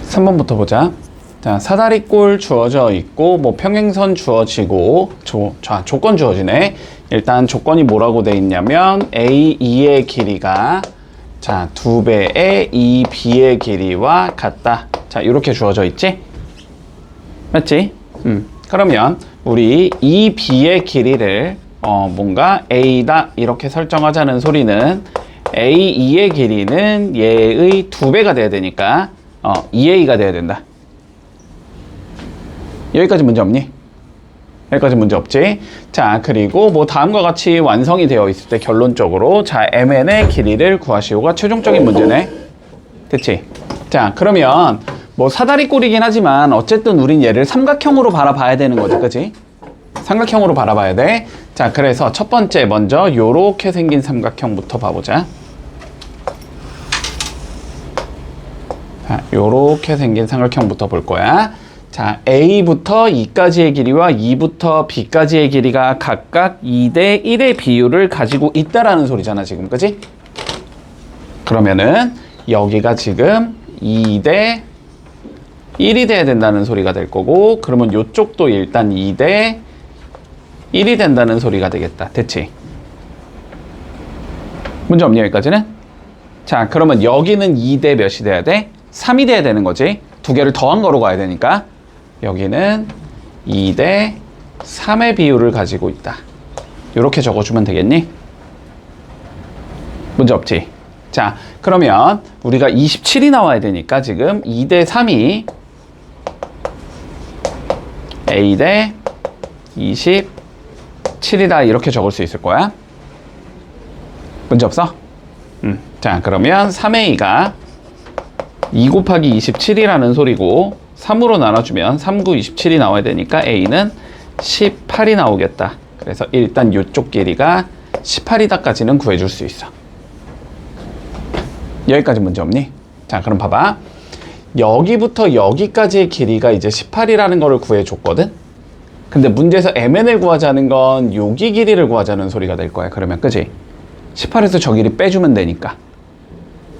3번부터 보자. 자, 사다리꼴 주어져 있고, 뭐 평행선 주어지고, 조건 주어지네. 일단 조건이 뭐라고 돼 있냐면, A2의 길이가, 자, 2배의 2B의 길이와 같다. 자, 이렇게 주어져 있지? 맞지? 그러면, 우리 2B의 길이를, 뭔가 A다. 이렇게 설정하자는 소리는, A2의 길이는 얘의 2배가 돼야 되니까, 2A가 돼야 된다. 여기까지 문제 없니? 여기까지 문제 없지? 자, 그리고 뭐 다음과 같이 완성이 되어 있을 때 결론적으로 자, MN의 길이를 구하시오가 최종적인 문제네. 됐지? 자, 그러면 뭐 사다리꼴이긴 하지만 어쨌든 우린 얘를 삼각형으로 바라봐야 되는 거지, 그치? 삼각형으로 바라봐야 돼. 자, 그래서 첫 번째 먼저 요렇게 생긴 삼각형부터 봐보자. 자, 요렇게 생긴 삼각형부터 볼 거야. 자, A부터 2까지의 길이와 2부터 B까지의 길이가 각각 2대 1의 비율을 가지고 있다라는 소리잖아, 지금. 그치? 그러면은 여기가 지금 2대 1이 돼야 된다는 소리가 될 거고, 그러면 요쪽도 일단 2대 1이 된다는 소리가 되겠다. 됐지? 문제 없니, 여기까지는? 자, 그러면 여기는 2대 몇이 돼야 돼? 3이 돼야 되는 거지. 두 개를 더한 거로 가야 되니까. 여기는 2대 3의 비율을 가지고 있다. 이렇게 적어주면 되겠니? 문제 없지? 자, 그러면 우리가 27이 나와야 되니까 지금 2대 3이 A 대 27이다. 이렇게 적을 수 있을 거야. 문제 없어? 자, 그러면 3A가 2 곱하기 27이라는 소리고 3으로 나눠주면 3, 9, 27이 나와야 되니까 A는 18이 나오겠다. 그래서 일단 이쪽 길이가 18이다까지는 구해줄 수 있어. 여기까지 문제 없니? 자, 그럼 봐봐. 여기부터 여기까지의 길이가 이제 18이라는 거를 구해줬거든? 근데 문제에서 MN을 구하자는 건 여기 길이를 구하자는 소리가 될 거야. 그러면 그지? 18에서 저 길이 빼주면 되니까.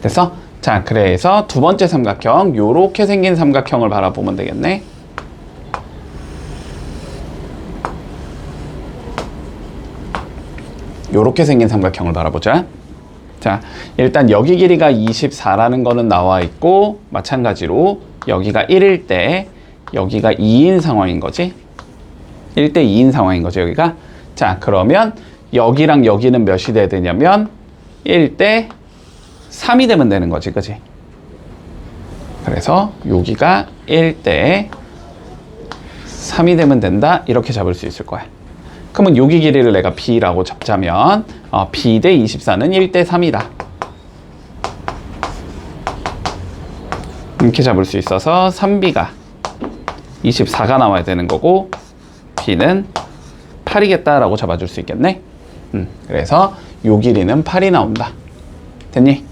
됐어? 자, 그래서 두 번째 삼각형, 요렇게 생긴 삼각형을 바라보면 되겠네. 요렇게 생긴 삼각형을 바라보자. 자, 일단 여기 길이가 24라는 거는 나와 있고, 마찬가지로 여기가 1일 때 여기가 2인 상황인 거지. 1대 2인 상황인 거지, 여기가. 자, 그러면 여기랑 여기는 몇이 돼야 되냐면 1대 3이 되면 되는 거지, 그치? 그래서 여기가 1대 3이 되면 된다. 이렇게 잡을 수 있을 거야. 그러면 여기 길이를 내가 B라고 잡자면 B 대 24는 1대 3이다. 이렇게 잡을 수 있어서 3B가 24가 나와야 되는 거고 B는 8이겠다라고 잡아줄 수 있겠네. 그래서 요 길이는 8이 나온다. 됐니?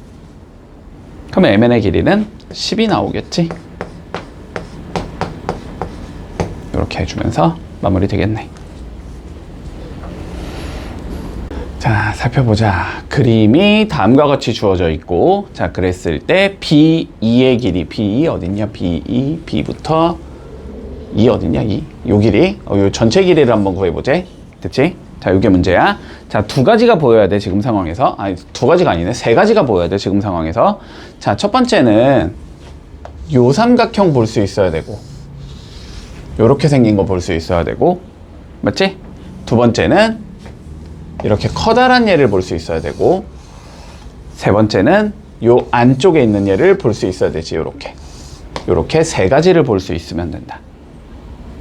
그러면 MN의 길이는 10이 나오겠지? 이렇게 해주면서 마무리 되겠네. 자, 살펴보자. 그림이 다음과 같이 주어져 있고, 자, 그랬을 때 B2의 길이, B2 어딨냐? B2, B부터 2 어딨냐? 2. 요 길이, 요 전체 길이를 한번 구해보자. 됐지? 자, 요게 문제야. 자, 두 가지가 보여야 돼, 지금 상황에서. 아니, 두 가지가 아니네. 세 가지가 보여야 돼, 지금 상황에서. 자, 첫 번째는 요 삼각형 볼 수 있어야 되고, 요렇게 생긴 거 볼 수 있어야 되고, 맞지? 두 번째는 이렇게 커다란 얘를 볼 수 있어야 되고, 세 번째는 요 안쪽에 있는 얘를 볼 수 있어야 되지, 요렇게 세 가지를 볼 수 있으면 된다.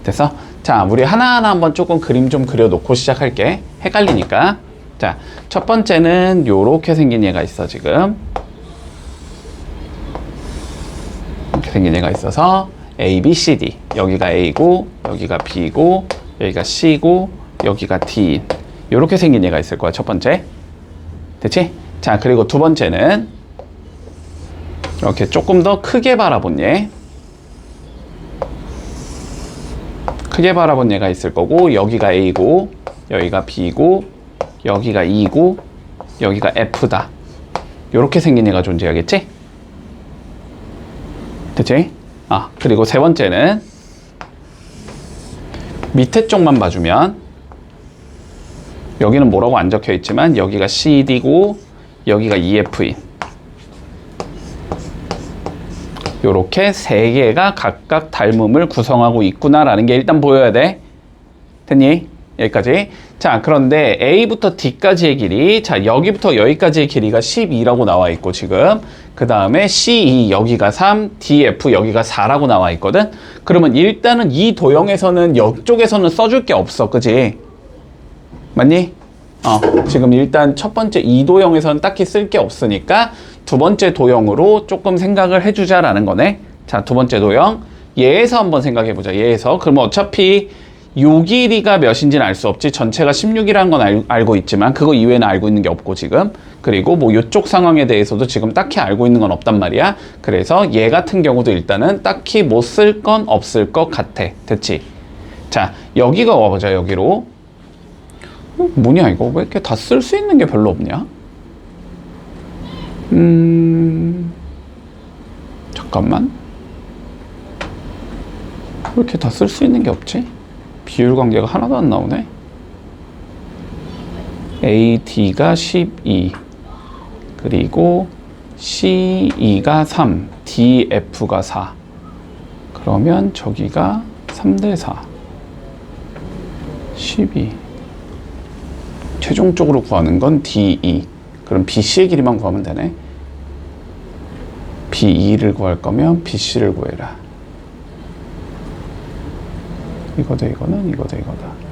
됐어? 자, 우리 하나하나 한번 조금 그림 좀 그려놓고 시작할게. 헷갈리니까. 자, 첫 번째는 요렇게 생긴 얘가 있어, 지금. 이렇게 생긴 얘가 있어서 A, B, C, D. 여기가 A고, 여기가 B고, 여기가 C고, 여기가 D. 요렇게 생긴 얘가 있을 거야, 첫 번째. 됐지? 자, 그리고 두 번째는 이렇게 조금 더 크게 바라본 얘. 크게 바라본 얘가 있을 거고, 여기가 A고, 여기가 B고, 여기가 E고, 여기가 F다. 요렇게 생긴 얘가 존재하겠지? 됐지? 그리고 세 번째는 밑에 쪽만 봐주면 여기는 뭐라고 안 적혀 있지만 여기가 CD고 여기가 EF인 요렇게 세 개가 각각 닮음을 구성하고 있구나라는 게 일단 보여야 돼. 됐니? 여기까지. 자, 그런데 A부터 D까지의 길이, 자, 여기부터 여기까지의 길이가 12라고 나와 있고, 지금. 그 다음에 CE, 여기가 3, DF, 여기가 4라고 나와 있거든? 그러면 일단은 이 도형에서는, 이쪽에서는 써줄 게 없어. 그지? 맞니? 지금 일단 첫 번째 이 도형에서는 딱히 쓸 게 없으니까 두 번째 도형으로 조금 생각을 해주자라는 거네. 자, 두 번째 도형. 얘에서 한번 생각해보자. 얘에서. 그러면 어차피 요 길이가 몇인지는 알 수 없지. 전체가 16이라는 건 알고 있지만 그거 이외에는 알고 있는 게 없고 지금. 그리고 뭐 요쪽 상황에 대해서도 지금 딱히 알고 있는 건 없단 말이야. 그래서 얘 같은 경우도 일단은 딱히 못 쓸 건 없을 것 같아. 됐지? 자, 여기가 와보자. 여기로. 뭐냐 이거? 왜 이렇게 다 쓸 수 있는 게 별로 없냐? 잠깐만. 왜 이렇게 다 쓸 수 있는 게 없지? 비율 관계가 하나도 안 나오네. AD가 12 그리고 CE가 3 DF가 4 그러면 저기가 3대 4 12 최종적으로 구하는 건 DE 그럼 BC의 길이만 구하면 되네. BE를 구할 거면 BC를 구해라. 이거다 이거는 이거다 이거다.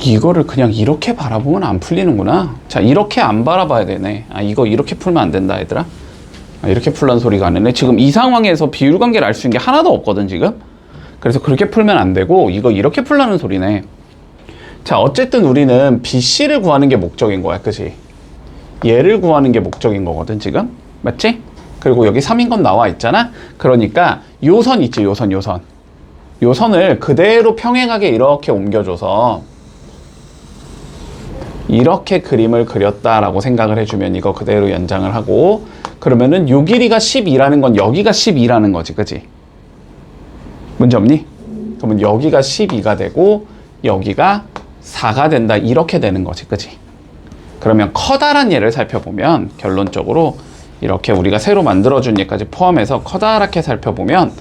이거를 그냥 이렇게 바라보면 안 풀리는구나. 자, 이렇게 안 바라봐야 되네. 이거 이렇게 풀면 안 된다 얘들아. 이렇게 풀란 소리가 아니네. 지금 이 상황에서 비율 관계를 알 수 있는 게 하나도 없거든 지금. 그래서 그렇게 풀면 안 되고 이거 이렇게 풀라는 소리네. 자, 어쨌든 우리는 BC를 구하는 게 목적인 거야. 그치? 얘를 구하는 게 목적인 거거든 지금. 맞지? 그리고 여기 3인 건 나와 있잖아. 그러니까 요 선 있지. 요 선을 그대로 평행하게 이렇게 옮겨줘서 이렇게 그림을 그렸다라고 생각을 해주면 이거 그대로 연장을 하고 그러면은 요 길이가 12라는 건 여기가 12라는 거지. 그치? 문제 없니? 그러면 여기가 12가 되고 여기가 4가 된다 이렇게 되는 거지. 그치? 그러면 커다란 얘를 살펴보면 결론적으로 이렇게 우리가 새로 만들어준 얘까지 포함해서 커다랗게 살펴보면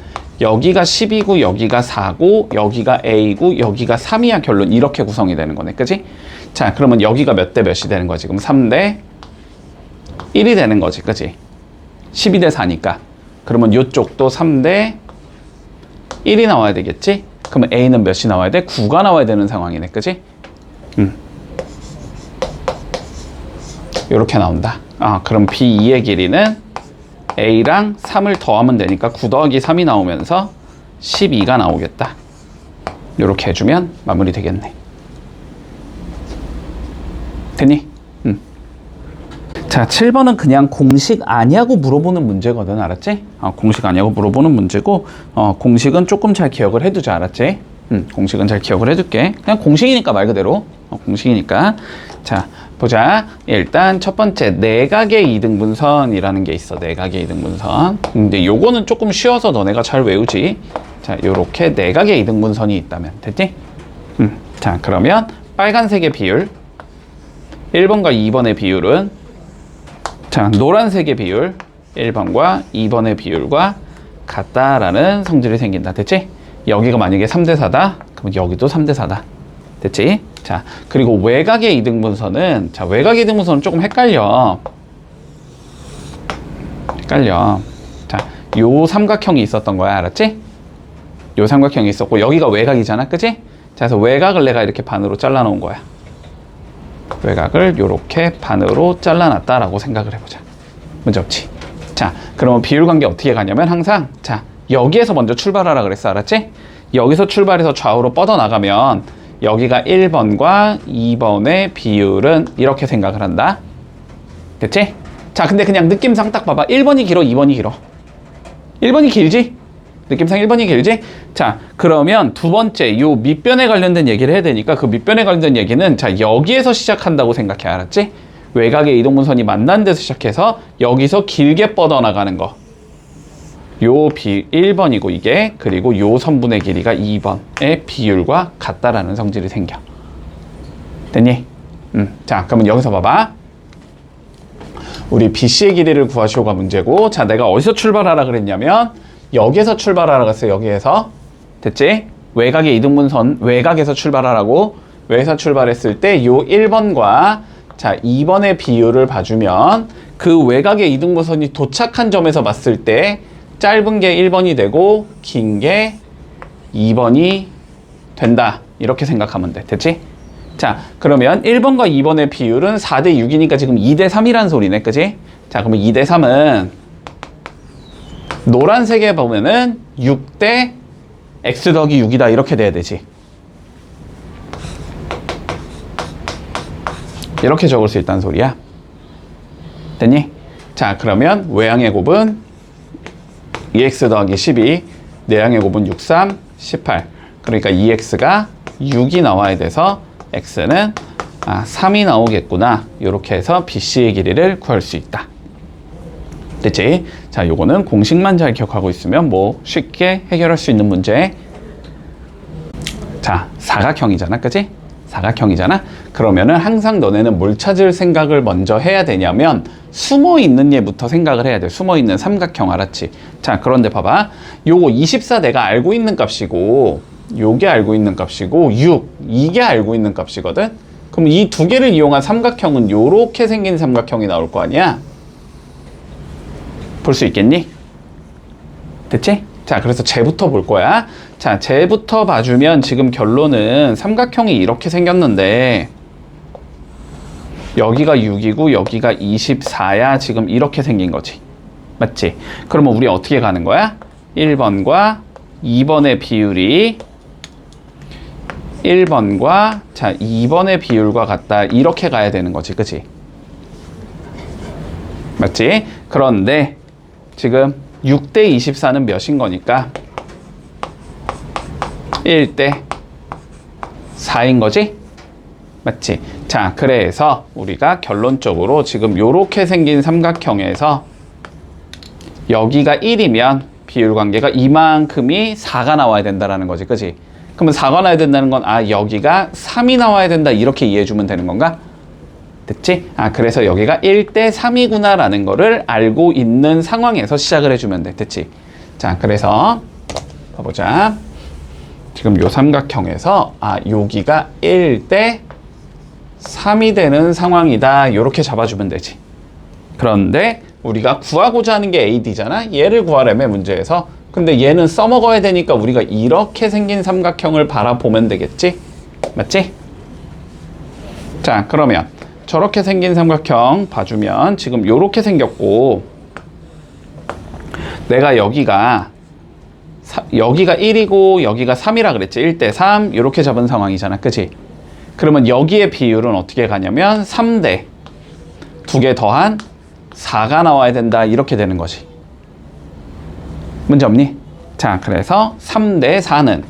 여기가 10이고 여기가 4고 여기가 A고 여기가 3이야. 결론 이렇게 구성이 되는 거네. 그치? 자, 그러면 여기가 몇 대 몇이 되는 거지? 그럼 3대 1이 되는 거지. 그치? 12대 4니까. 그러면 이쪽도 3대 1이 나와야 되겠지? 그러면 A는 몇이 나와야 돼? 9가 나와야 되는 상황이네. 그치? 이렇게 나온다. 그럼 B2의 길이는 A랑 3을 더하면 되니까 9 더하기 3이 나오면서 12가 나오겠다. 이렇게 해주면 마무리 되겠네. 됐니? 자, 7번은 그냥 공식 아니냐고 물어보는 문제거든. 알았지? 공식 아니냐고 물어보는 문제고 공식은 조금 잘 기억을 해두자. 알았지? 공식은 잘 기억을 해둘게. 그냥 공식이니까 말 그대로 공식이니까. 자, 보자. 일단 첫 번째 내각의 이등분선이라는 게 있어. 내각의 이등분선. 근데 요거는 조금 쉬워서 너네가 잘 외우지. 자, 요렇게 내각의 이등분선이 있다면 됐지? 자, 그러면 빨간색의 비율 1번과 2번의 비율은 자, 노란색의 비율 1번과 2번의 비율과 같다라는 성질이 생긴다. 됐지? 여기가 만약에 3대 4다 그러면 여기도 3대 4다. 됐지? 자, 그리고 외곽의 이등분선은 자, 외곽의 이등분선은 조금 헷갈려. 자, 요 삼각형이 있었던 거야. 알았지? 요 삼각형이 있었고 여기가 외곽이잖아. 그치? 자, 그래서 외곽을 내가 이렇게 반으로 잘라 놓은 거야. 외곽을 이렇게 반으로 잘라놨다라고 생각을 해보자. 문제 없지? 자, 그러면 비율 관계 어떻게 가냐면 항상 자, 여기에서 먼저 출발하라 그랬어. 알았지? 여기서 출발해서 좌우로 뻗어나가면 여기가 1번과 2번의 비율은 이렇게 생각을 한다. 됐지? 자, 근데 그냥 느낌상 딱 봐봐. 1번이 길어, 2번이 길어. 1번이 길지? 느낌상 1번이 길지? 자, 그러면 두 번째, 요 밑변에 관련된 얘기를 해야 되니까 그 밑변에 관련된 얘기는 자, 여기에서 시작한다고 생각해. 알았지? 외곽의 이동분선이 만난 데서 시작해서 여기서 길게 뻗어나가는 거. 요 1번이고 이게, 그리고 요 선분의 길이가 2번의 비율과 같다라는 성질이 생겨. 됐니? 자, 그러면 여기서 봐봐. 우리 BC의 길이를 구하시오가 문제고, 자, 내가 어디서 출발하라 그랬냐면 여기에서 출발하라 그랬어요. 여기에서. 됐지? 외곽의 이등분선 외곽에서 출발하라고. 외에서 출발했을 때 요 1번과 자 2번의 비율을 봐주면 그 외곽의 이등분선이 도착한 점에서 봤을 때 짧은 게 1번이 되고 긴 게 2번이 된다. 이렇게 생각하면 돼. 됐지? 자, 그러면 1번과 2번의 비율은 4대 6이니까 지금 2대 3이라는 소리네. 그지? 자, 그러면 2대 3은 노란색에 보면은 6대 x 더하기 6이다. 이렇게 돼야 되지. 이렇게 적을 수 있다는 소리야. 됐니? 자, 그러면 외항의 곱은 2x 더하기 12, 내항의 곱은 6, 3, 18. 그러니까 2x가 6이 나와야 돼서 x는 3이 나오겠구나. 이렇게 해서 BC의 길이를 구할 수 있다. 됐지? 자, 요거는 공식만 잘 기억하고 있으면 뭐 쉽게 해결할 수 있는 문제. 자, 사각형이잖아. 그치? 사각형이잖아. 그러면은 항상 너네는 뭘 찾을 생각을 먼저 해야 되냐면 숨어있는 얘부터 생각을 해야 돼. 숨어있는 삼각형. 알았지? 자, 그런데 봐봐. 요거 24 내가 알고 있는 값이고 요게 알고 있는 값이고 6 이게 알고 있는 값이거든. 그럼 이 두 개를 이용한 삼각형은 요렇게 생긴 삼각형이 나올 거 아니야. 볼 수 있겠니? 됐지? 자, 그래서 쟤부터 볼 거야. 자, 쟤부터 봐주면 지금 결론은 삼각형이 이렇게 생겼는데 여기가 6이고 여기가 24야. 지금 이렇게 생긴 거지. 맞지? 그러면 우리 어떻게 가는 거야? 1번과 2번의 비율이 1번과 자 2번의 비율과 같다. 이렇게 가야 되는 거지. 그치? 맞지? 그런데 지금 6대 24는 몇인 거니까 1대 4인 거지? 맞지? 자, 그래서 우리가 결론적으로 지금 요렇게 생긴 삼각형에서 여기가 1이면 비율 관계가 이만큼이 4가 나와야 된다라는 거지. 그치? 그러면 4가 나와야 된다는 건 여기가 3이 나와야 된다. 이렇게 이해해 주면 되는 건가? 됐지? 그래서 여기가 1대 3이구나 라는 거를 알고 있는 상황에서 시작을 해주면 돼. 됐지? 자, 그래서 봐보자. 지금 요 삼각형에서 여기가 1대 3이 되는 상황이다. 요렇게 잡아주면 되지. 그런데 우리가 구하고자 하는 게 AD잖아. 얘를 구하려면 문제에서. 근데 얘는 써먹어야 되니까 우리가 이렇게 생긴 삼각형을 바라보면 되겠지? 맞지? 자, 그러면 저렇게 생긴 삼각형 봐주면 지금 요렇게 생겼고 내가 여기가 1이고 여기가 3이라 그랬지. 1대 3 이렇게 잡은 상황이잖아. 그치? 그러면 여기의 비율은 어떻게 가냐면 3대 2개 더한 4가 나와야 된다. 이렇게 되는 거지. 문제 없니? 자, 그래서 3대 4는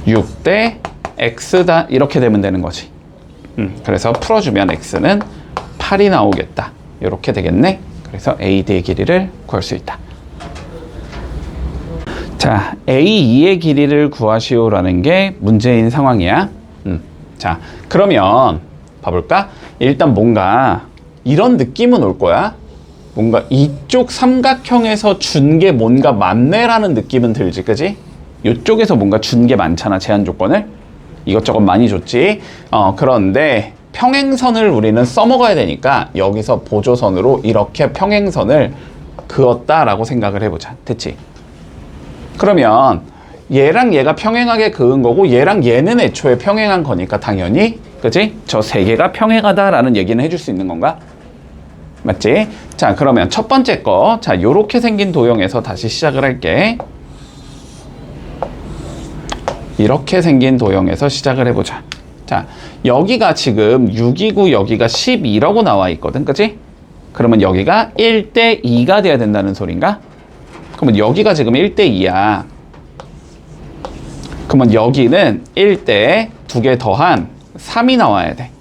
6대 x다. 이렇게 되면 되는 거지. 그래서 풀어주면 x는 8이 나오겠다. 이렇게 되겠네. 그래서 AD의 길이를 구할 수 있다. 자, A2의 길이를 구하시오라는 게 문제인 상황이야. 자, 그러면 봐볼까? 일단 뭔가 이런 느낌은 올 거야. 뭔가 이쪽 삼각형에서 준 게 뭔가 많네라는 느낌은 들지, 그지? 이쪽에서 뭔가 준 게 많잖아, 제한 조건을. 이것저것 많이 줬지. 그런데 평행선을 우리는 써먹어야 되니까 여기서 보조선으로 이렇게 평행선을 그었다라고 생각을 해보자. 됐지? 그러면 얘랑 얘가 평행하게 그은 거고 얘랑 얘는 애초에 평행한 거니까 당연히, 그치? 저 세 개가 평행하다라는 얘기는 해줄 수 있는 건가? 맞지? 자, 그러면 첫 번째 거, 자, 요렇게 생긴 도형에서 다시 시작을 할게. 이렇게 생긴 도형에서 시작을 해보자. 자, 여기가 지금 6이고 여기가 12라고 나와 있거든, 그치? 그러면 여기가 1대 2가 돼야 된다는 소린가? 그러면 여기가 지금 1대 2야. 그러면 여기는 1대 2개 더한 3이 나와야 돼.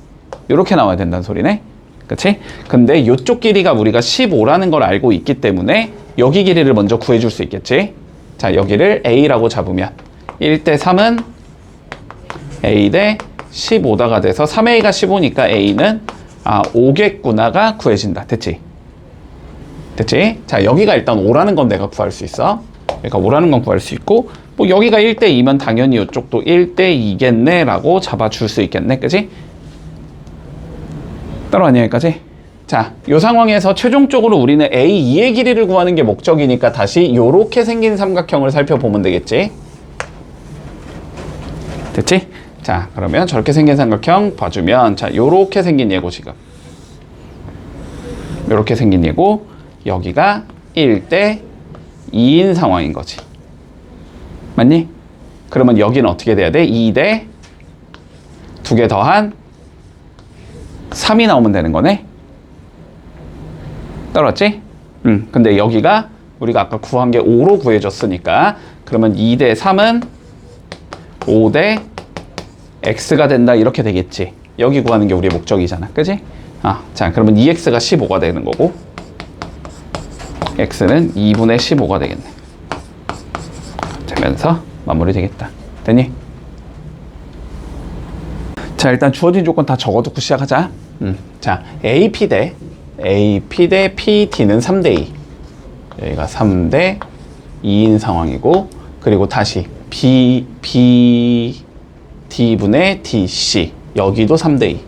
이렇게 나와야 된다는 소리네. 그치? 근데 이쪽 길이가 우리가 15라는 걸 알고 있기 때문에 여기 길이를 먼저 구해줄 수 있겠지? 자, 여기를 A라고 잡으면 1대 3은 A 대 15다가 돼서 3A가 15니까 A는 5겠구나가 구해진다. 됐지? 됐지? 자, 여기가 일단 5라는 건 내가 구할 수 있어. 그러니까 5라는 건 구할 수 있고, 뭐 여기가 1대 2면 당연히 이쪽도 1대 2겠네 라고 잡아줄 수 있겠네. 그치? 따라왔냐 여기까지? 자, 이 상황에서 최종적으로 우리는 A2의 길이를 구하는 게 목적이니까 다시 요렇게 생긴 삼각형을 살펴보면 되겠지? 됐지? 자, 그러면 저렇게 생긴 삼각형 봐주면, 자, 요렇게 생긴 얘고 지금 요렇게 생긴 얘고 여기가 1대 2인 상황인 거지. 맞니? 그러면 여기는 어떻게 돼야 돼? 2대 2개 더한 3이 나오면 되는 거네. 따라왔지? 근데 여기가 우리가 아까 구한 게 5로 구해졌으니까 그러면 2대 3은 5대 x가 된다 이렇게 되겠지. 여기 구하는 게 우리의 목적이잖아. 그지? 자, 그러면 2x가 15가 되는 거고 x는 2분의 15가 되겠네. 되면서 마무리 되겠다. 됐니? 자, 일단 주어진 조건 다 적어두고 시작하자. 자, AP 대 PD는 3대 2. 여기가 3대 2인 상황이고, 그리고 다시 D분의 DC. 여기도 3대 2.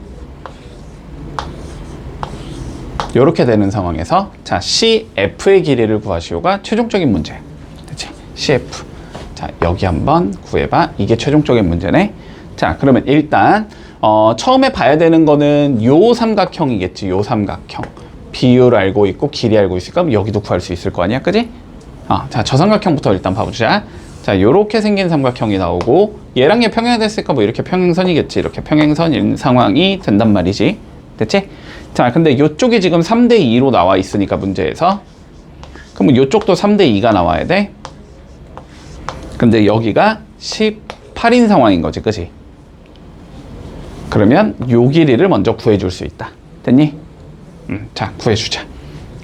이렇게 되는 상황에서, 자, CF의 길이를 구하시오가 최종적인 문제. 그치? CF. 자, 여기 한번 구해봐. 이게 최종적인 문제네. 자, 그러면 일단 처음에 봐야 되는 거는 요 삼각형이겠지. 요 삼각형. 비율 알고 있고 길이 알고 있으니까 여기도 구할 수 있을 거 아니야. 그지? 자, 저 삼각형부터 일단 봐보자. 자, 요렇게 생긴 삼각형이 나오고 얘랑 얘 평행됐으니까 뭐 이렇게 평행선이겠지. 이렇게 평행선인 상황이 된단 말이지. 됐지? 자, 근데 요쪽이 지금 3대 2로 나와 있으니까 문제에서 그러면 요쪽도 3대 2가 나와야 돼. 근데 여기가 18인 상황인 거지. 그치? 그러면 요 길이를 먼저 구해줄 수 있다. 됐니? 자, 구해주자.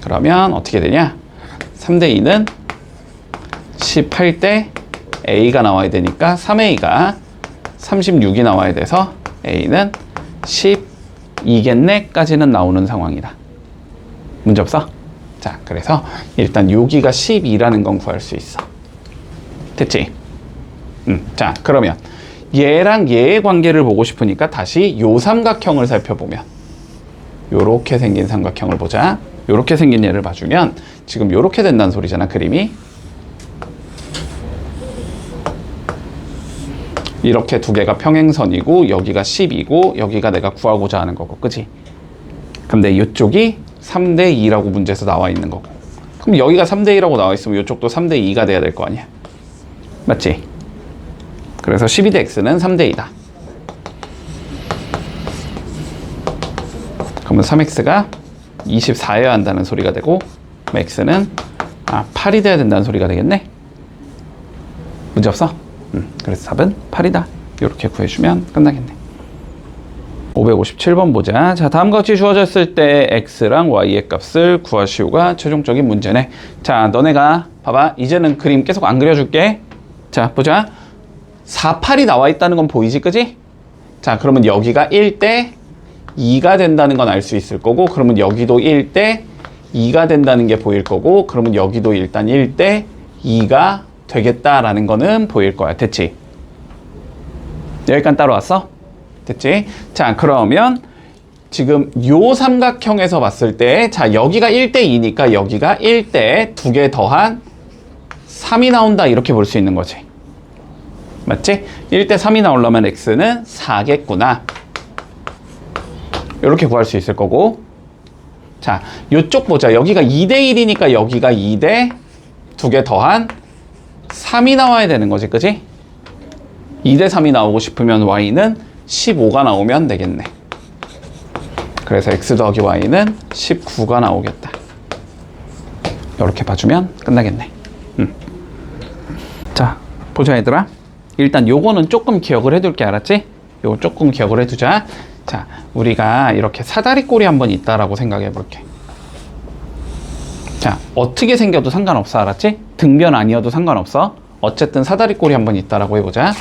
그러면 어떻게 되냐? 3대 2는 18대 A가 나와야 되니까 3A가 36이 나와야 돼서 A는 12겠네? 까지는 나오는 상황이다. 문제 없어? 자, 그래서 일단 여기가 12라는 건 구할 수 있어. 됐지? 자, 그러면 얘랑 얘의 관계를 보고 싶으니까 다시 요 삼각형을 살펴보면 요렇게 생긴 삼각형을 보자. 요렇게 생긴 얘를 봐주면 지금 요렇게 된다는 소리잖아, 그림이. 이렇게 두 개가 평행선이고 여기가 10이고 여기가 내가 구하고자 하는 거고, 그치? 근데 이쪽이 3대 2라고 문제에서 나와 있는 거고, 그럼 여기가 3대 2라고 나와 있으면 이쪽도 3대 2가 돼야 될 거 아니야. 맞지? 그래서 12대 x는 3대 2다. 그러면 3x가 24여야 한다는 소리가 되고 x는 8이 돼야 된다는 소리가 되겠네. 문제 없어? 그래서 답은 8이다. 이렇게 구해주면 끝나겠네. 557번 보자. 자, 다음과 같이 주어졌을 때 x랑 y의 값을 구하시오가 최종적인 문제네. 자, 너네가 봐봐. 이제는 그림 계속 안 그려줄게. 자, 보자. 4, 8이 나와 있다는 건 보이지, 그지? 자, 그러면 여기가 1대 2가 된다는 건 알 수 있을 거고, 그러면 여기도 1대 2가 된다는 게 보일 거고, 그러면 여기도 일단 1대 2가 되겠다라는 거는 보일 거야. 됐지? 여기까지 따라왔어? 됐지? 자, 그러면 지금 요 삼각형에서 봤을 때, 자, 여기가 1대 2니까 여기가 1대 2개 더한 3이 나온다. 이렇게 볼 수 있는 거지. 맞지? 1대 3이 나오려면 x는 4겠구나. 이렇게 구할 수 있을 거고. 자, 요쪽 보자. 여기가 2대 1이니까 여기가 2대 2개 더한 3이 나와야 되는 거지. 그지? 2대 3이 나오고 싶으면 y는 15가 나오면 되겠네. 그래서 x 더하기 y는 19가 나오겠다. 이렇게 봐주면 끝나겠네. 자, 보자 얘들아. 일단 요거는 조금 기억을 해둘게. 알았지? 요거 조금 기억을 해두자. 자, 우리가 이렇게 사다리꼴이 한번 있다라고 생각해 볼게. 자, 어떻게 생겨도 상관없어. 알았지? 등변 아니어도 상관없어. 어쨌든 사다리꼴이 한번 있다라고 해보자.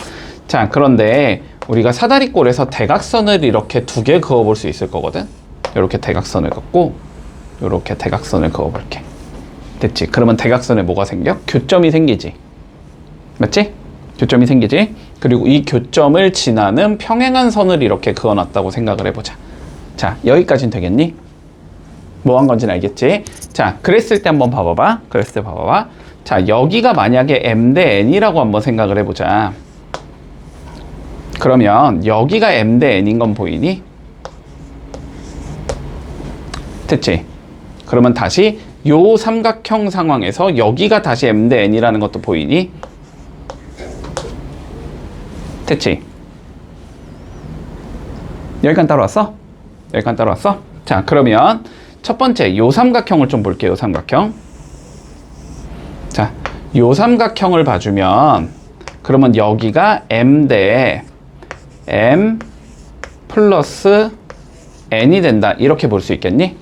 자, 그런데 우리가 사다리꼴에서 대각선을 이렇게 두 개 그어볼 수 있을 거거든. 이렇게 대각선을 긋고 이렇게 대각선을 그어볼게. 됐지? 그러면 대각선에 뭐가 생겨? 교점이 생기지. 맞지? 교점이 생기지? 그리고 이 교점을 지나는 평행한 선을 이렇게 그어놨다고 생각을 해보자. 자, 여기까지는 되겠니? 뭐 한 건지는 알겠지? 자, 그랬을 때 한번 봐봐봐. 그랬을 때 봐봐봐. 자, 여기가 만약에 m 대 n이라고 한번 생각을 해보자. 그러면 여기가 m 대 n인 건 보이니? 됐지? 그러면 다시 요 삼각형 상황에서 여기가 다시 m 대 n이라는 것도 보이니? 됐지? 여기까지 따라왔어? 여기까지 따라왔어? 자, 그러면 첫 번째 요 삼각형을 좀 볼게요. 요 삼각형. 자, 요 삼각형을 봐주면 그러면 여기가 m 대 m 플러스 n이 된다. 이렇게 볼 수 있겠니?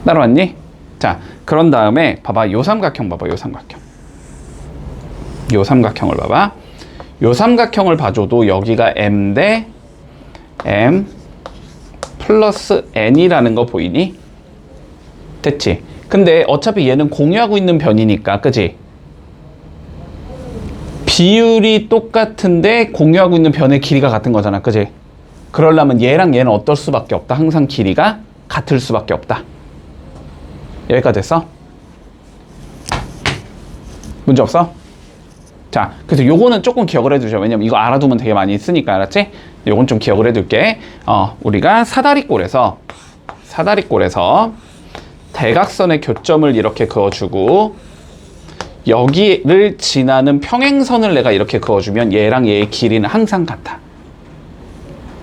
따라왔니? 자, 그런 다음에 봐봐. 요 삼각형 봐봐. 요 삼각형. 요 삼각형을 봐봐. 요 삼각형을 봐줘도 여기가 m 대 m 플러스 n이라는 거 보이니? 됐지? 근데 어차피 얘는 공유하고 있는 변이니까, 그지? 비율이 똑같은데 공유하고 있는 변의 길이가 같은 거잖아, 그지? 그러려면 얘랑 얘는 어떨 수밖에 없다. 항상 길이가 같을 수밖에 없다. 여기까지 됐어? 문제 없어? 자, 그래서 요거는 조금 기억을 해두죠. 왜냐면 이거 알아두면 되게 많이 쓰니까, 알았지? 요건 좀 기억을 해둘게. 우리가 사다리꼴에서 대각선의 교점을 이렇게 그어주고 여기를 지나는 평행선을 내가 이렇게 그어주면 얘랑 얘의 길이는 항상 같아.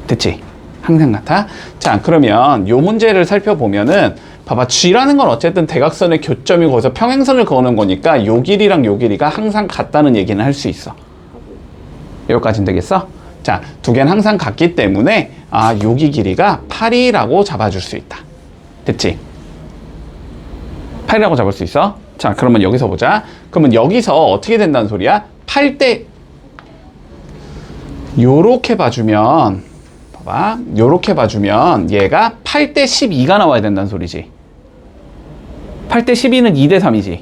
됐지? 항상 같아. 자, 그러면 요 문제를 살펴보면은 봐봐. G라는 건 어쨌든 대각선의 교점이 거기서 평행선을 그어놓은 거니까 요 길이랑 요 길이가 항상 같다는 얘기는 할 수 있어. 여기까지는 되겠어? 자, 두 개는 항상 같기 때문에 여기 길이가 8이라고 잡아줄 수 있다. 됐지? 8이라고 잡을 수 있어? 자, 그러면 여기서 보자. 그러면 여기서 어떻게 된다는 소리야? 8대 요렇게 봐주면 봐봐. 요렇게 봐주면 얘가 8대 12가 나와야 된다는 소리지. 8대 12는 2대 3이지.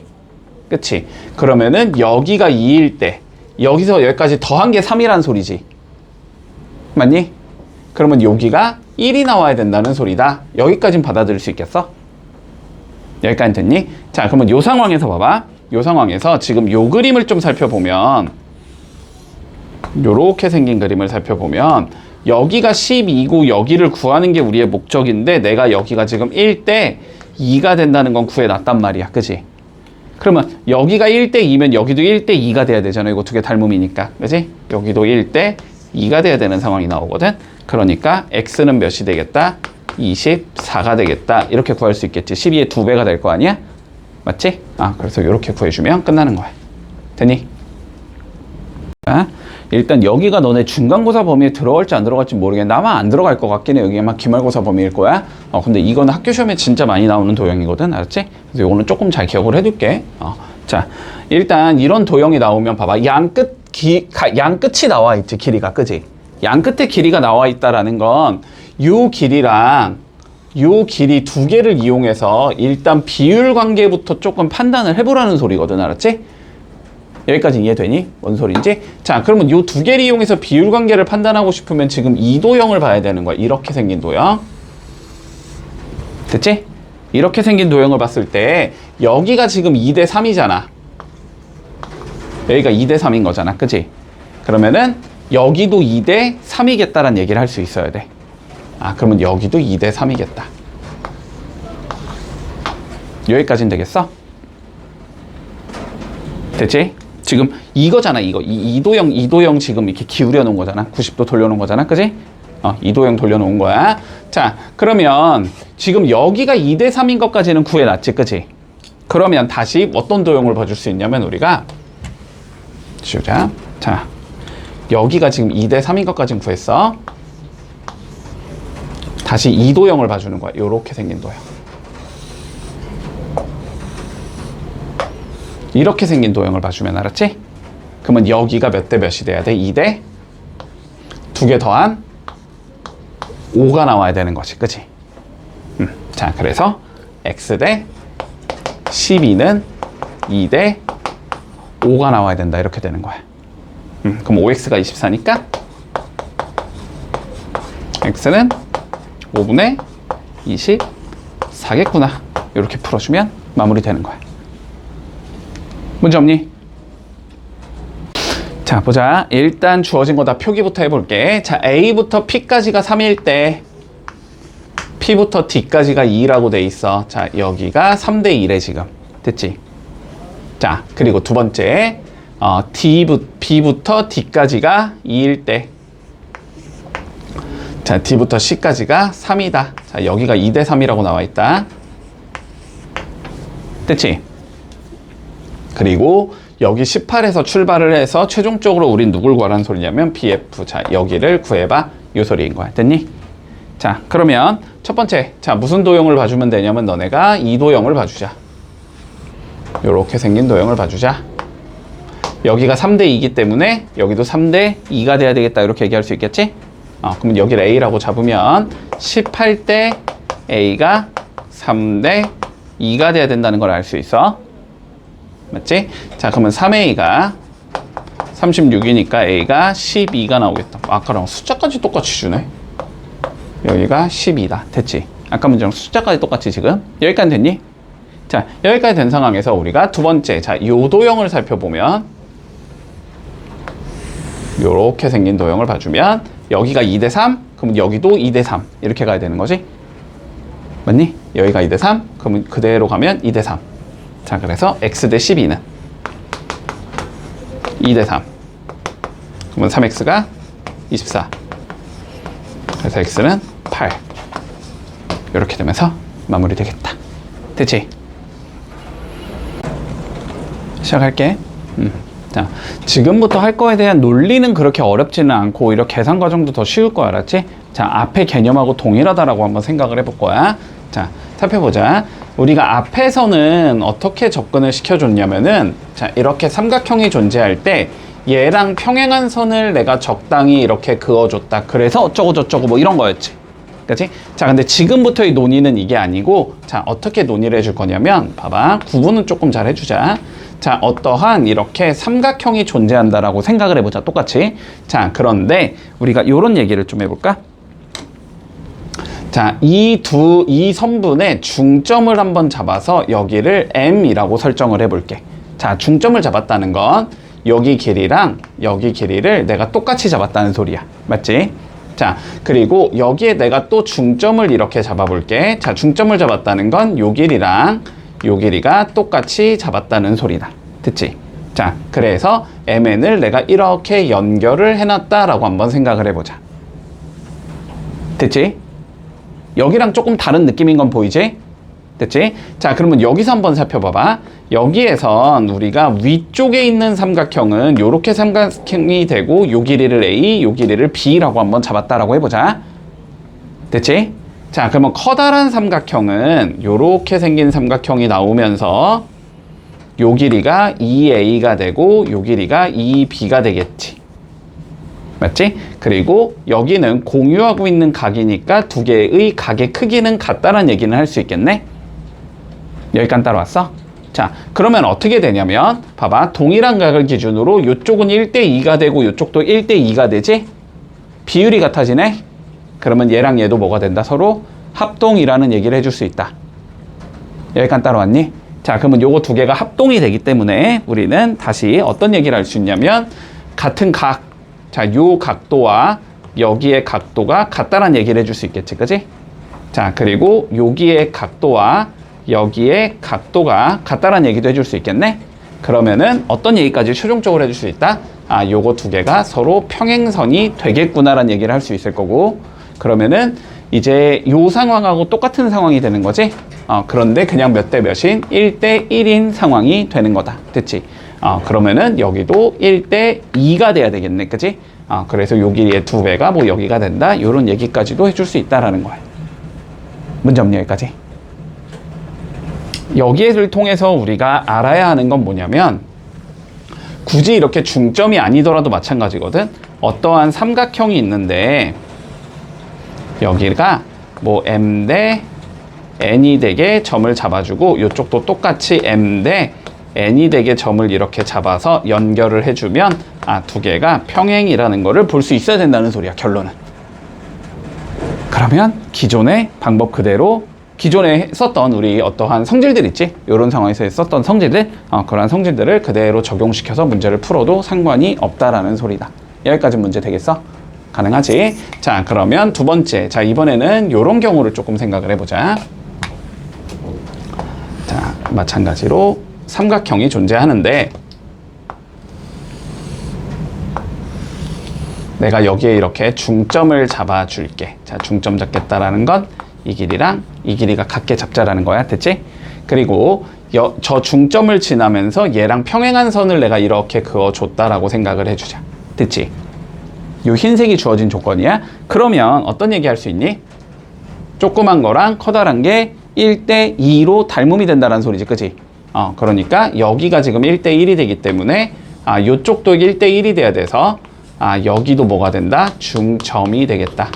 그치? 그러면은 여기가 2일 때 여기서 여기까지 더한 게 3이라는 소리지. 맞니? 그러면 여기가 1이 나와야 된다는 소리다. 여기까지는 받아들일 수 있겠어? 여기까지 됐니? 자, 그러면 요 상황에서 봐봐. 요 상황에서 지금 요 그림을 좀 살펴보면 요렇게 생긴 그림을 살펴보면 여기가 12고 여기를 구하는 게 우리의 목적인데 내가 여기가 지금 1대 2가 된다는 건 구해놨단 말이야. 그치? 그러면 여기가 1대 2면 여기도 1대 2가 돼야 되잖아. 이거 두 개 닮음이니까. 그치? 여기도 1대 2가 돼야 되는 상황이 나오거든. 그러니까 x는 몇이 되겠다? 24가 되겠다. 이렇게 구할 수 있겠지. 12의 2배가 될 거 아니야? 맞지? 그래서 이렇게 구해주면 끝나는 거야. 됐니? 자, 일단 여기가 너네 중간고사 범위에 들어갈지 안 들어갈지 모르겠는데 아마 안 들어갈 것 같긴 해. 여기가 막 기말고사 범위일 거야. 근데 이거는 학교 시험에 진짜 많이 나오는 도형이거든. 알았지? 그래서 이거는 조금 잘 기억을 해둘게. 자, 일단 이런 도형이 나오면 봐봐. 양 끝이 나와 있지. 길이가. 그지? 양 끝에 길이가 나와 있다라는 건 요 길이랑 요 길이 두 개를 이용해서 일단 비율 관계부터 조금 판단을 해보라는 소리거든. 알았지? 여기까지 이해되니? 뭔 소리인지? 자, 그러면 요 두 개를 이용해서 비율 관계를 판단하고 싶으면 지금 이 도형을 봐야 되는 거야. 이렇게 생긴 도형. 됐지? 이렇게 생긴 도형을 봤을 때 여기가 지금 2대 3이잖아. 여기가 2대 3인 거잖아. 그치? 그러면은 여기도 2대 3이겠다라는 얘기를 할 수 있어야 돼. 그러면 여기도 2대 3이겠다. 여기까지는 되겠어? 됐지? 지금 이거잖아. 이 도형 지금 이렇게 기울여 놓은 거잖아. 90도 돌려 놓은 거잖아. 그지? 이도형 돌려놓은 거야. 자, 그러면 지금 여기가 2대 3인 것까지는 구해놨지, 그치? 그러면 다시 어떤 도형을 봐줄 수 있냐면 우리가 지우자. 자, 여기가 지금 2대 3인 것까지는 구했어. 다시 이도형을 봐주는 거야. 요렇게 생긴 도형. 이렇게 생긴 도형을 봐주면, 알았지? 그러면 여기가 몇 대 몇이 돼야 돼? 2대 2개 더한 5가 나와야 되는 거지, 그치? 자, 그래서 x대 12는 2대 5가 나와야 된다, 이렇게 되는 거야. 그럼 5x가 24니까 x는 5분의 24겠구나. 이렇게 풀어주면 마무리되는 거야. 문제 없니? 자, 보자. 일단 주어진 거 다 표기부터 해볼게. 자, A부터 P까지가 3일 때 P부터 D까지가 2라고 돼 있어. 자, 여기가 3대 1에 지금. 됐지? 자, 그리고 두 번째 B부터 D까지가 2일 때 자, D부터 C까지가 3이다. 자, 여기가 2대 3이라고 나와 있다. 됐지? 그리고 여기 18에서 출발을 해서 최종적으로 우린 누굴 구하라는 소리냐면 BF. 자, 여기를 구해봐. 요 소리인 거야. 됐니? 자, 그러면 첫 번째, 자, 무슨 도형을 봐주면 되냐면 너네가 이 도형을 봐주자. 요렇게 생긴 도형을 봐주자. 여기가 3대 2이기 때문에 여기도 3대 2가 돼야 되겠다. 이렇게 얘기할 수 있겠지? 그러면 여기를 A라고 잡으면 18대 A가 3대 2가 돼야 된다는 걸 알 수 있어. 맞지? 자, 그러면 3A가 36이니까 A가 12가 나오겠다. 아까랑 숫자까지 똑같이 주네. 여기가 12다. 됐지? 아까 문제랑 숫자까지 똑같이 지금. 여기까지 됐니? 자, 여기까지 된 상황에서 우리가 두 번째, 자, 요 도형을 살펴보면 요렇게 생긴 도형을 봐주면 여기가 2대 3, 그러면 여기도 2대 3 이렇게 가야 되는 거지? 맞니? 여기가 2대 3, 그러면 그대로 가면 2대 3. 자, 그래서 x 대 12는 2대 3. 그러면 3x가 24. 그래서 x는 8. 이렇게 되면서 마무리 되겠다. 됐지? 시작할게. 자, 지금부터 할 거에 대한 논리는 그렇게 어렵지는 않고 오히려 계산 과정도 더 쉬울 거야, 알았지? 자, 앞에 개념하고 동일하다라고 한번 생각을 해볼 거야. 자, 살펴보자. 우리가 앞에서는 어떻게 접근을 시켜줬냐면은, 자, 이렇게 삼각형이 존재할 때 얘랑 평행한 선을 내가 적당히 이렇게 그어줬다. 그래서 어쩌고저쩌고 뭐 이런 거였지. 그치? 자, 근데 지금부터의 논의는 이게 아니고, 자, 어떻게 논의를 해줄 거냐면, 봐봐. 구분은 조금 잘 해주자. 자, 어떠한 이렇게 삼각형이 존재한다라고 생각을 해보자. 똑같이. 자, 그런데 우리가 이런 얘기를 좀 해볼까? 자, 이 선분의 중점을 한번 잡아서 여기를 M이라고 설정을 해볼게. 자, 중점을 잡았다는 건 여기 길이랑 여기 길이를 내가 똑같이 잡았다는 소리야. 맞지? 자, 그리고 여기에 내가 또 중점을 이렇게 잡아볼게. 자, 중점을 잡았다는 건 요 길이랑 요 길이가 똑같이 잡았다는 소리다. 됐지? 자, 그래서 MN을 내가 이렇게 연결을 해놨다라고 한번 생각을 해보자. 됐지? 여기랑 조금 다른 느낌인 건 보이지? 됐지? 자, 그러면 여기서 한번 살펴봐봐. 여기에선 우리가 위쪽에 있는 삼각형은 요렇게 삼각형이 되고 요 길이를 A, 요 길이를 B라고 한번 잡았다라고 해보자. 됐지? 자, 그러면 커다란 삼각형은 요렇게 생긴 삼각형이 나오면서 요 길이가 2A가 되고 요 길이가 2B가 되겠지. 맞지? 그리고 여기는 공유하고 있는 각이니까 두 개의 각의 크기는 같다는 얘기는 할 수 있겠네? 여기까지 따라왔어? 자, 그러면 어떻게 되냐면 봐봐. 동일한 각을 기준으로 이쪽은 1대2가 되고 이쪽도 1대2가 되지? 비율이 같아지네? 그러면 얘랑 얘도 뭐가 된다? 서로 합동이라는 얘기를 해줄 수 있다. 여기까지 따라왔니? 자, 그러면 요거 두 개가 합동이 되기 때문에 우리는 다시 어떤 얘기를 할 수 있냐면 같은 각, 자, 요 각도와 여기의 각도가 같다는 얘기를 해줄 수 있겠지, 그지? 자, 그리고 여기의 각도와 여기의 각도가 같다는 얘기도 해줄 수 있겠네? 그러면은 어떤 얘기까지 최종적으로 해줄 수 있다? 아, 요거 두 개가 서로 평행선이 되겠구나라는 얘기를 할 수 있을 거고, 그러면은 이제 요 상황하고 똑같은 상황이 되는 거지. 그런데 그냥 몇 대 몇인 1대 1인 상황이 되는 거다. 됐지? 그러면은 여기도 1대 2가 돼야 되겠네. 그치? 그래서 요 길이의 2배가 뭐 여기가 된다. 요런 얘기까지도 해줄 수 있다라는 거야. 문제 없니 여기까지? 여기를 통해서 우리가 알아야 하는 건 뭐냐면 굳이 이렇게 중점이 아니더라도 마찬가지거든. 어떠한 삼각형이 있는데 여기가 뭐 M 대 N이 되게 점을 잡아주고 이쪽도 똑같이 M 대 N이 되게 점을 이렇게 잡아서 연결을 해주면 두 개가 평행이라는 거를 볼 수 있어야 된다는 소리야. 결론은. 그러면 기존의 방법 그대로 기존에 썼던 우리 어떠한 성질들 있지? 이런 상황에서 썼던 성질들, 그런 성질들을 그대로 적용시켜서 문제를 풀어도 상관이 없다라는 소리다. 여기까지 문제 되겠어? 가능하지? 자, 그러면 두 번째. 자, 이번에는 이런 경우를 조금 생각을 해보자. 자, 마찬가지로 삼각형이 존재하는데 내가 여기에 이렇게 중점을 잡아줄게. 자, 중점 잡겠다라는 건 이 길이랑 이 길이가 같게 잡자라는 거야. 됐지? 그리고 저 중점을 지나면서 얘랑 평행한 선을 내가 이렇게 그어줬다라고 생각을 해주자. 됐지? 요 흰색이 주어진 조건이야. 그러면 어떤 얘기 할 수 있니? 조그만 거랑 커다란 게 1대 2로 닮음이 된다는 소리지. 그치? 그러니까 여기가 지금 1대 1이 되기 때문에 요쪽도 1대 1이 돼야 돼서 여기도 뭐가 된다? 중점이 되겠다.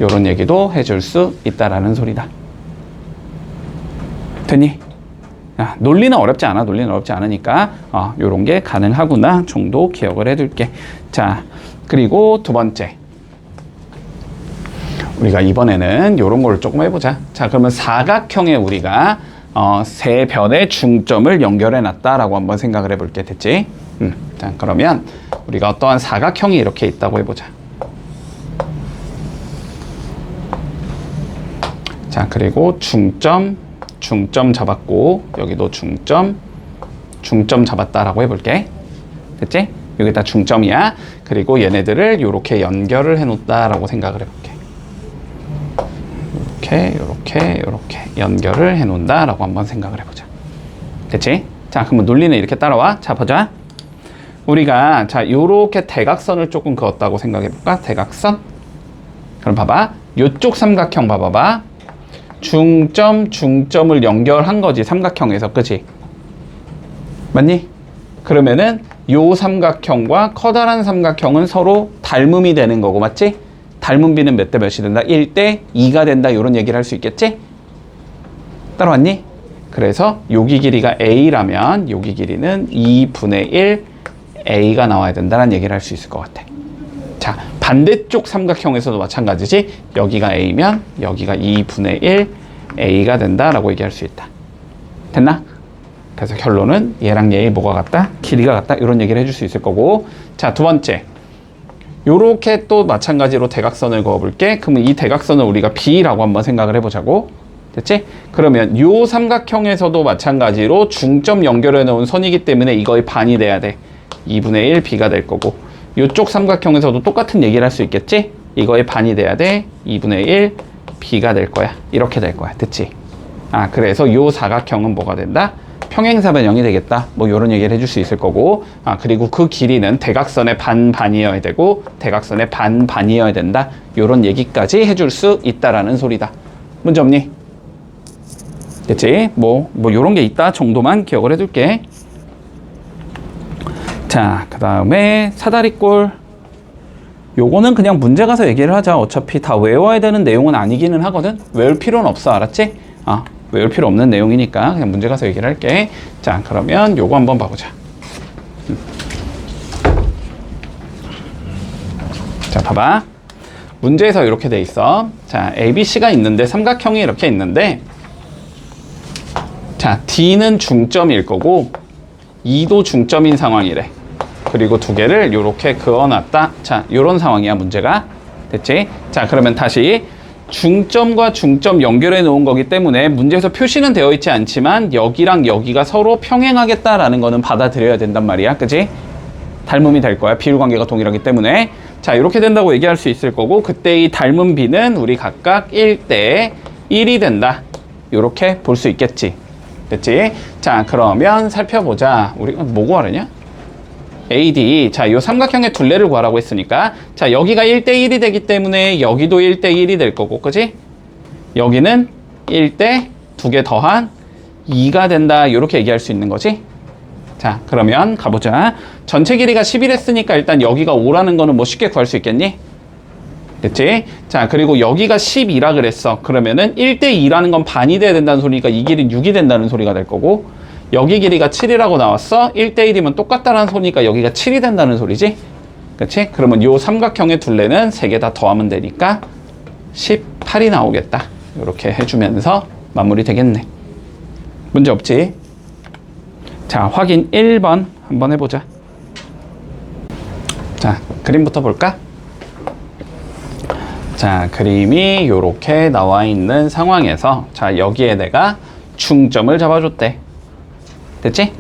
요런 얘기도 해줄 수 있다라는 소리다. 됐니? 논리는 어렵지 않아. 논리는 어렵지 않으니까 요런 게 가능하구나 정도 기억을 해둘게. 자, 그리고 두 번째. 우리가 이번에는 요런 걸 조금 해보자. 자, 그러면 사각형에 우리가 세 변의 중점을 연결해 놨다라고 한번 생각을 해볼게. 됐지? 자, 그러면 우리가 어떠한 사각형이 이렇게 있다고 해보자. 자, 그리고 중점 잡았고 여기도 중점 잡았다라고 해볼게. 됐지? 여기 다 중점이야. 그리고 얘네들을 이렇게 연결을 해놓다라고 생각을 해볼게. 이렇게 연결을 해놓는다라고 한번 생각을 해보자. 됐지? 자, 그러면 논리는 이렇게 따라와. 자, 보자. 우리가 자 요렇게 대각선을 조금 그었다고 생각해볼까? 대각선. 그럼 봐봐. 요쪽 삼각형 봐봐. 중점을 연결한 거지. 삼각형에서. 그치? 맞니? 그러면은 요 삼각형과 커다란 삼각형은 서로 닮음이 되는 거고. 맞지? 닮은 비는 몇 대 몇이 된다? 1대 2가 된다. 요런 얘기를 할 수 있겠지? 따라왔니? 그래서 여기 길이가 A라면 여기 길이는 2분의 1 A가 나와야 된다는 얘기를 할 수 있을 것 같아. 자, 반대쪽 삼각형에서도 마찬가지지. 여기가 A면 여기가 2분의 1 A가 된다라고 얘기할 수 있다. 됐나? 그래서 결론은 얘랑 얘의 뭐가 같다? 길이가 같다. 이런 얘기를 해줄 수 있을 거고. 자, 두 번째. 요렇게 또 마찬가지로 대각선을 그어볼게. 그러면 이 대각선을 우리가 B라고 한번 생각을 해보자고. 됐지? 그러면 요 삼각형에서도 마찬가지로 중점 연결해 놓은 선이기 때문에 이거의 반이 돼야 돼. 2분의 1 B가 될 거고. 요쪽 삼각형에서도 똑같은 얘기를 할 수 있겠지? 이거의 반이 돼야 돼. 2분의 1 B가 될 거야. 이렇게 될 거야. 됐지? 그래서 요 사각형은 뭐가 된다? 평행사변형이 되겠다. 뭐 요런 얘기를 해줄 수 있을 거고. 그리고 그 길이는 대각선의 반이어야 되고 대각선의 반이어야 된다. 요런 얘기까지 해줄 수 있다라는 소리다. 문제 없니? 됐지? 뭐 요런 게 있다 정도만 기억을 해둘게. 자, 그 다음에 사다리꼴. 요거는 그냥 문제 가서 얘기를 하자. 어차피 다 외워야 되는 내용은 아니기는 하거든. 외울 필요는 없어. 알았지? 외울 필요 없는 내용이니까 그냥 문제 가서 얘기를 할게. 자, 그러면 요거 한번 봐보자. 자, 봐봐. 문제에서 이렇게 돼 있어. 자, ABC가 있는데 삼각형이 이렇게 있는데 자, D는 중점일 거고 E도 중점인 상황이래. 그리고 두 개를 이렇게 그어놨다. 자, 요런 상황이야 문제가. 됐지? 자, 그러면 다시 중점과 중점 연결해 놓은 거기 때문에 문제에서 표시는 되어 있지 않지만 여기랑 여기가 서로 평행하겠다라는 거는 받아들여야 된단 말이야. 그치? 닮음이 될 거야. 비율관계가 동일하기 때문에. 자, 자, 이렇게 된다고 얘기할 수 있을 거고, 그때 이 닮은 B는 우리 각각 1대 1이 된다. 이렇게 볼 수 있겠지. 됐지? 자, 그러면 살펴보자. 우리가 뭐 구하려냐? AD. 자, 이 삼각형의 둘레를 구하라고 했으니까, 자, 여기가 1대 1이 되기 때문에 여기도 1대 1이 될 거고, 그지? 여기는 1대 2개 더한 2가 된다. 이렇게 얘기할 수 있는 거지. 자, 그러면 가보자. 전체 길이가 11했으니까 일단 여기가 5라는 거는 뭐 쉽게 구할 수 있겠니? 됐지? 자, 그리고 여기가 12라 그랬어. 그러면은 1대 2라는 건 반이 돼야 된다는 소리니까 이 길이는 6이 된다는 소리가 될 거고, 여기 길이가 7이라고 나왔어. 1대 1이면 똑같다라는 소리니까 여기가 7이 된다는 소리지? 그치? 그러면 요 삼각형의 둘레는 3개 다 더하면 되니까 18이 나오겠다. 이렇게 해주면서 마무리 되겠네. 문제 없지? 자, 확인 1번 한번 해보자. 자, 그림부터 볼까? 자, 그림이 이렇게 나와 있는 상황에서, 자, 여기에 내가 중점을 잡아줬대. 됐지?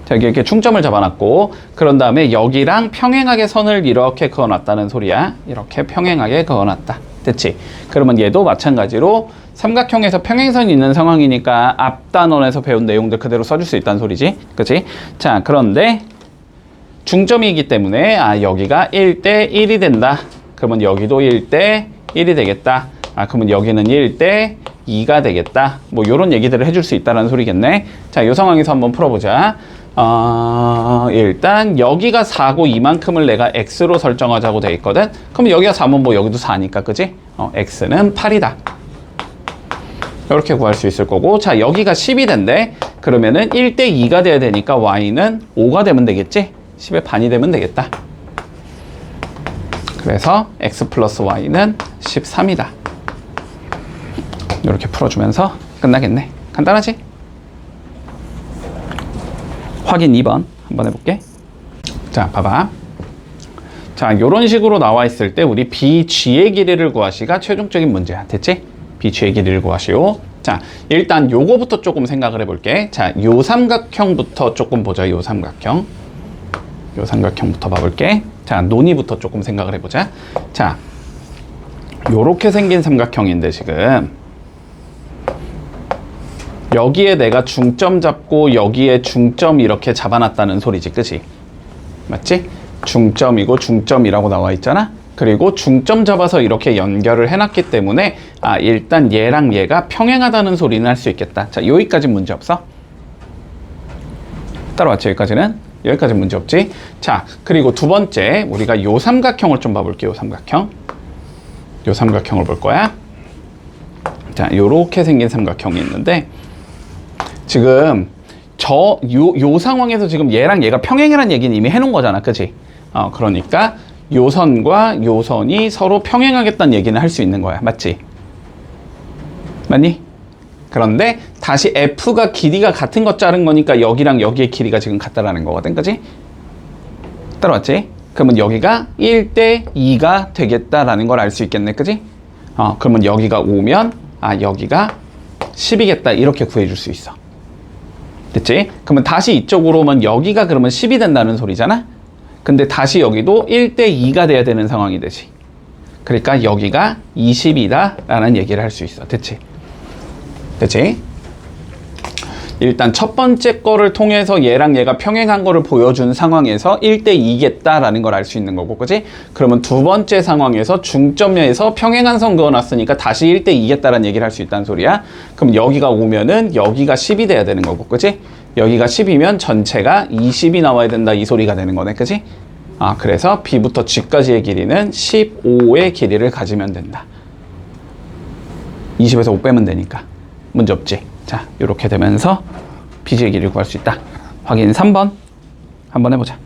자, 여기 이렇게 중점을 잡아놨고, 그런 다음에 여기랑 평행하게 선을 이렇게 그어놨다는 소리야. 이렇게 평행하게 그어놨다. 됐지? 그러면 얘도 마찬가지로 삼각형에서 평행선이 있는 상황이니까 앞 단원에서 배운 내용들 그대로 써줄 수 있다는 소리지. 그치? 자, 그런데 중점이기 때문에, 여기가 1대 1이 된다. 그러면 여기도 1대 1이 되겠다. 그러면 여기는 1대 2가 되겠다. 뭐 요런 얘기들을 해줄 수 있다는 소리겠네. 자, 이 상황에서 한번 풀어보자. 일단 여기가 4고 이만큼을 내가 x로 설정하자고 돼 있거든. 그럼 여기가 4면 뭐 여기도 4니까, 그지? x는 8이다. 이렇게 구할 수 있을 거고, 자, 여기가 10이 된대. 그러면은 1대 2가 돼야 되니까 y는 5가 되면 되겠지? 10의 반이 되면 되겠다. 그래서 x 플러스 y는 13이다. 이렇게 풀어주면서 끝나겠네. 간단하지? 확인 2번 한번 해볼게. 자, 봐봐. 자, 이런 식으로 나와 있을 때 우리 BG의 길이를 구하시가 최종적인 문제야. 됐지? BG의 길이를 구하시오. 자, 일단 요거부터 조금 생각을 해볼게. 자, 요 삼각형부터 조금 보자. 요 삼각형. 요 삼각형부터 봐볼게. 자, 논의부터 조금 생각을 해보자. 자, 요렇게 생긴 삼각형인데 지금 여기에 내가 중점 잡고 여기에 중점 이렇게 잡아놨다는 소리지, 그치? 맞지? 중점이고 중점이라고 나와 있잖아? 그리고 중점 잡아서 이렇게 연결을 해놨기 때문에 일단 얘랑 얘가 평행하다는 소리는 할 수 있겠다. 자, 여기까지 문제 없어? 따라왔지, 여기까지는? 여기까지 문제 없지? 자, 그리고 두 번째 우리가 요 삼각형을 좀 봐볼게요. 요 삼각형. 요 삼각형을 볼 거야. 자, 요렇게 생긴 삼각형이 있는데 지금 요 상황에서 지금 얘랑 얘가 평행이라는 얘기는 이미 해놓은 거잖아, 그치? 그러니까 요 선과 요 선이 서로 평행하겠다는 얘기는 할 수 있는 거야, 맞지? 맞니? 그런데 다시 F가 길이가 같은 거 자른 거니까 여기랑 여기의 길이가 지금 같다라는 거거든, 그치? 따라왔지? 그러면 여기가 1대 2가 되겠다라는 걸 알 수 있겠네, 그치? 그러면 여기가 5면 여기가 10이겠다, 이렇게 구해줄 수 있어. 됐지? 그러면 다시 이쪽으로 오면 여기가 그러면 10이 된다는 소리잖아? 근데 다시 여기도 1대 2가 돼야 되는 상황이 되지. 그러니까 여기가 20이다 라는 얘기를 할 수 있어. 됐지? 됐지? 일단 첫 번째 거를 통해서 얘랑 얘가 평행한 거를 보여준 상황에서 1대 2겠다 라는 걸 알 수 있는 거고, 그치? 그러면 두 번째 상황에서 중점에서 평행한 선 그어놨으니까 다시 1대 2겠다라는 얘기를 할 수 있다는 소리야. 그럼 여기가 오면은 여기가 10이 돼야 되는 거고, 그치? 여기가 10이면 전체가 20이 나와야 된다, 이 소리가 되는 거네, 그치? 그래서 B부터 G까지의 길이는 15의 길이를 가지면 된다. 20에서 5 빼면 되니까 문제 없지. 자, 이렇게 되면서 BG의 길이를 구할 수 있다. 확인 3번 한번 해보자.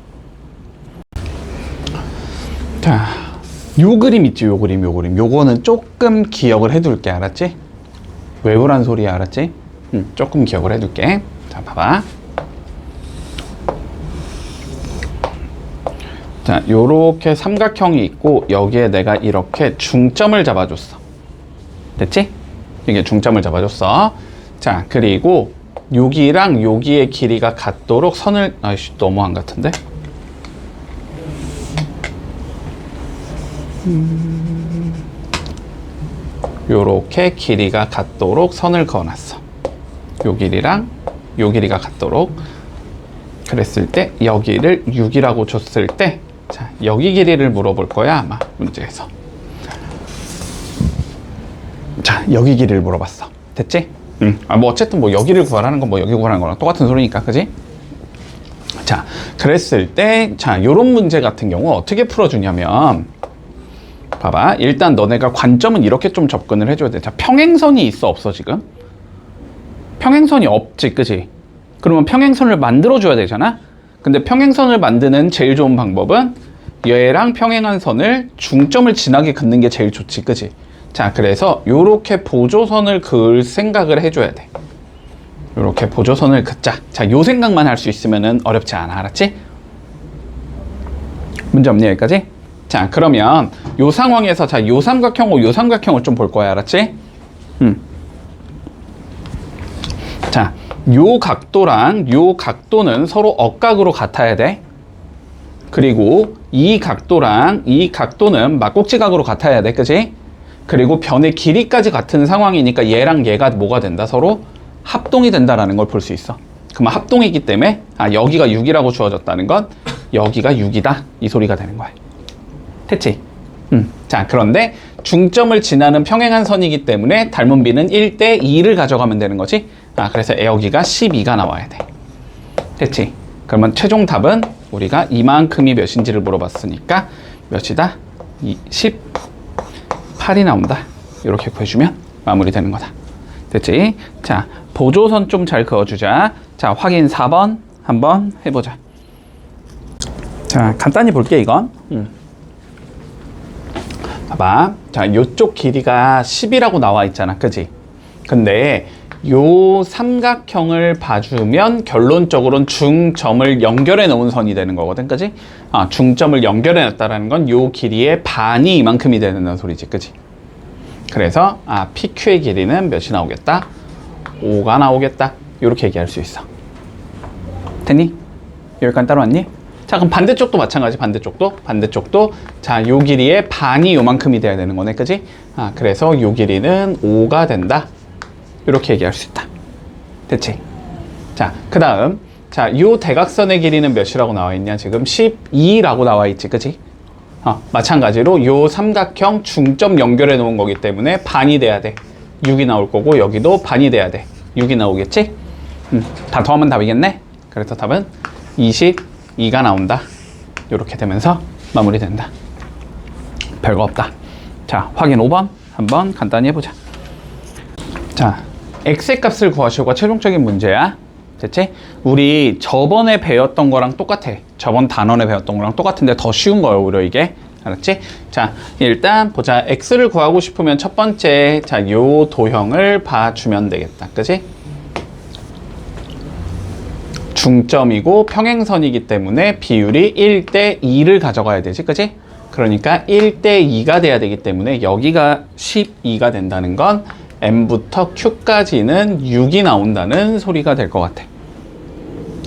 자, 요 그림 있지, 요 그림. 요거는 조금 기억을 해둘게, 알았지? 외부란 소리야, 알았지? 조금 기억을 해둘게. 자, 봐봐. 자, 요렇게 삼각형이 있고 여기에 내가 이렇게 중점을 잡아줬어. 됐지? 이게 중점을 잡아줬어. 자, 그리고 여기랑 여기의 길이가 같도록 선을, 아이씨, 너무 안 같은데? 요렇게 길이가 같도록 선을 그어놨어. 요 길이랑 요 길이가 같도록. 그랬을 때 여기를 6이라고 줬을 때, 자, 여기 길이를 물어볼 거야 아마 문제에서. 자, 여기 길이를 물어봤어. 됐지? 뭐 어쨌든 뭐 여기를 구하라는 건 뭐 여기 구하라는 거랑 똑같은 소리니까, 그지? 자, 그랬을 때, 자, 요런 문제 같은 경우 어떻게 풀어주냐면, 봐봐. 일단 너네가 관점은 이렇게 좀 접근을 해줘야 돼. 자, 평행선이 있어, 없어, 지금? 평행선이 없지, 그지? 그러면 평행선을 만들어줘야 되잖아? 근데 평행선을 만드는 제일 좋은 방법은 얘랑 평행한 선을 중점을 지나게 긋는 게 제일 좋지, 그지? 자, 그래서 요렇게 보조선을 그을 생각을 해줘야 돼. 요렇게 보조선을 긋자. 자, 요 생각만 할 수 있으면은 어렵지 않아, 알았지? 문제 없니, 여기까지? 자, 그러면 요 상황에서, 자, 요 삼각형하고 요 삼각형을 좀 볼 거야, 알았지? 자, 요 각도랑 요 각도는 서로 억각으로 같아야 돼. 그리고 이 각도랑 이 각도는 막꼭지각으로 같아야 돼, 그지? 그리고 변의 길이까지 같은 상황이니까 얘랑 얘가 뭐가 된다? 서로 합동이 된다라는 걸 볼 수 있어. 그러면 합동이기 때문에, 아, 여기가 6이라고 주어졌다는 건 여기가 6이다, 이 소리가 되는 거야. 됐지? 자, 그런데 중점을 지나는 평행한 선이기 때문에 닮은 비는 1대 2를 가져가면 되는 거지. 아, 그래서 여기가 12가 나와야 돼. 됐지? 그러면 최종 답은 우리가 이만큼이 몇인지를 물어봤으니까 몇이다? 18이 나온다. 이렇게 구해주면 마무리되는 거다. 됐지? 자, 보조선 좀 잘 그어주자. 자, 확인 4번 한번 해보자. 자, 간단히 볼게, 이건. 봐봐. 자, 요쪽 길이가 10이라고 나와 있잖아, 그지? 근데 요 삼각형을 봐주면 결론적으로는 중점을 연결해 놓은 선이 되는 거거든, 그지? 아, 중점을 연결해 놨다라는 건 요 길이의 반이 이만큼이 되는 소리지, 그지? 그래서 아, PQ의 길이는 몇이 나오겠다? 5가 나오겠다. 이렇게 얘기할 수 있어. 됐니? 여기까지 따라왔니? 자, 그럼 반대쪽도 마찬가지. 반대쪽도 자, 요 길이의 반이 요만큼이 돼야 되는 거네, 그지? 아, 그래서 요 길이는 5가 된다. 이렇게 얘기할 수 있다. 됐지? 자, 그 다음, 자, 요 대각선의 길이는 몇이라고 나와 있냐? 지금 12라고 나와 있지, 그지? 마찬가지로 요 삼각형 중점 연결해 놓은 거기 때문에 반이 돼야 돼. 6이 나올 거고, 여기도 반이 돼야 돼. 6이 나오겠지? 다 더하면 답이겠네? 그래서 답은 22가 나온다. 이렇게 되면서 마무리된다. 별거 없다. 자, 확인 5번 한번 간단히 해보자. 자, x의 값을 구하시오가 최종적인 문제야. 됐지? 우리 저번에 배웠던 거랑 똑같아. 저번 단원에 배웠던 거랑 똑같은데 더 쉬운 거예요, 오히려 이게. 알았지? 자, 일단 보자. x를 구하고 싶으면 첫 번째, 자, 요 도형을 봐주면 되겠다. 그지? 중점이고 평행선이기 때문에 비율이 1대 2를 가져가야 되지, 그지? 그러니까 1대 2가 돼야 되기 때문에 여기가 12가 된다는 건 m부터 q까지는 6이 나온다는 소리가 될 것 같아.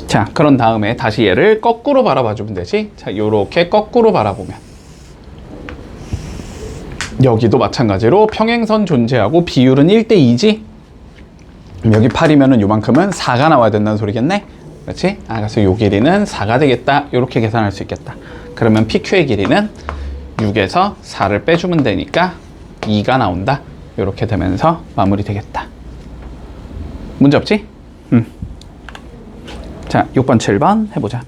자, 그런 다음에 다시 얘를 거꾸로 바라봐 주면 되지. 자, 요렇게 거꾸로 바라보면 여기도 마찬가지로 평행선 존재하고 비율은 1대 2지? 여기 8이면은 요만큼은 4가 나와야 된다는 소리겠네? 그렇지? 아, 그래서 요 길이는 4가 되겠다. 요렇게 계산할 수 있겠다. 그러면 PQ의 길이는 6에서 4를 빼주면 되니까 2가 나온다. 요렇게 되면서 마무리 되겠다. 문제 없지? 자, 6번, 7번 해보자.